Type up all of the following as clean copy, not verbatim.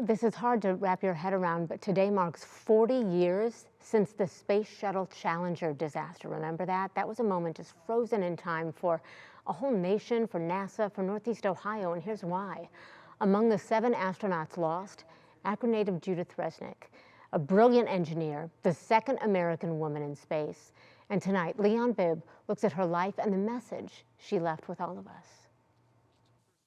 This is hard to wrap your head around, but today marks 40 years since the Space Shuttle Challenger disaster. Remember that? That was a moment just frozen in time for a whole nation, for NASA, for Northeast Ohio, and here's why. Among the 7 astronauts lost, Akron native Judith Resnik, a brilliant engineer, the second American woman in space. And tonight, Bibb looks at her life and the message she left with all of us.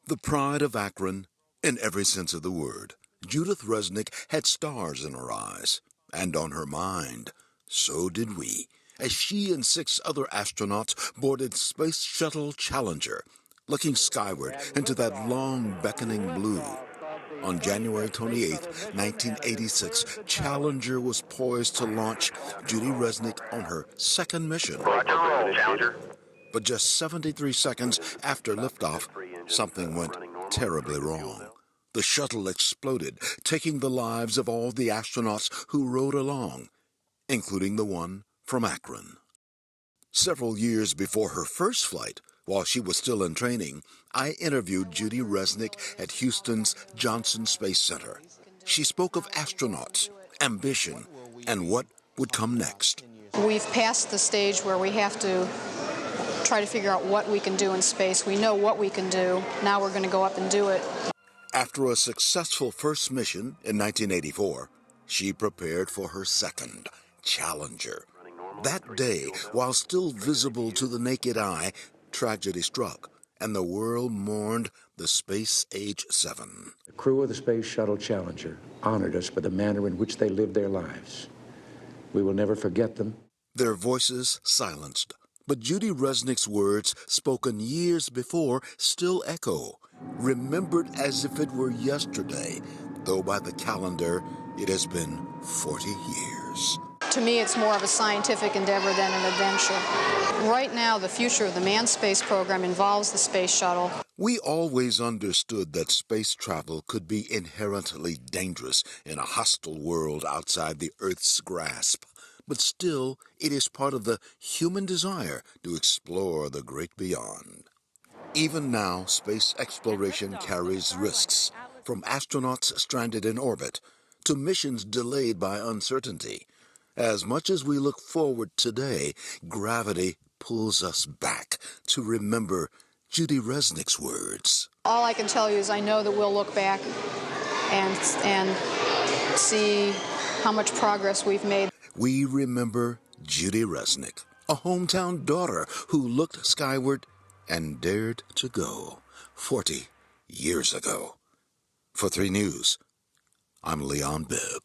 The pride of Akron, in every sense of the word. Judith Resnik had stars in her eyes and on her mind. So did we, as she and 6 other astronauts boarded Space Shuttle Challenger, looking skyward into that long beckoning blue. On January 28, 1986, Challenger was poised to launch Judy Resnik on her second mission. Challenger. But just 73 seconds after liftoff, something went terribly wrong. The shuttle exploded, taking the lives of all the astronauts who rode along, including the one from Akron. Several years before her first flight, while she was still in training, I interviewed Judy Resnik at Houston's Johnson Space Center. She spoke of astronauts, ambition, and what would come next. We've passed the stage where we have to try to figure out what we can do in space. We know what we can do. Now we're going to go up and do it. After a successful first mission in 1984, she prepared for her second, Challenger. That day, while still visible to the naked eye, tragedy struck, and the world mourned the Space Age 7. The crew of the Space Shuttle Challenger honored us by the manner in which they lived their lives. We will never forget them. Their voices silenced, but Judy Resnik's words, spoken years before, still echo, remembered as if it were yesterday, though by the calendar it has been 40 years. To me, it's more of a scientific endeavor than an adventure. Right now, the future of the manned space program involves the space shuttle. We always understood that space travel could be inherently dangerous in a hostile world outside the Earth's grasp. But still, it is part of the human desire to explore the great beyond. Even now, space exploration carries risks, from astronauts stranded in orbit to missions delayed by uncertainty. As much as we look forward today, gravity pulls us back to remember Judy Resnik's words. All I can tell you is I know that we'll look back and see how much progress we've made. We remember Judy Resnik, a hometown daughter who looked skyward and dared to go 40 years ago. For 3 News, I'm Bibb.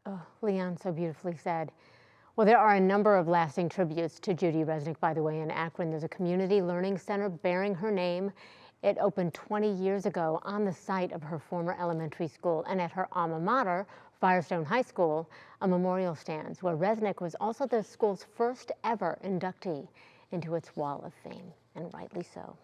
Oh, Leon, so beautifully said. Well, there are a number of lasting tributes to Judy Resnik, by the way, in Akron. There's a community learning center bearing her name. It opened 20 years ago on the site of her former elementary school, and at her alma mater, Firestone High School, a memorial stands where Resnik was also the school's first ever inductee into its Wall of Fame, and rightly so.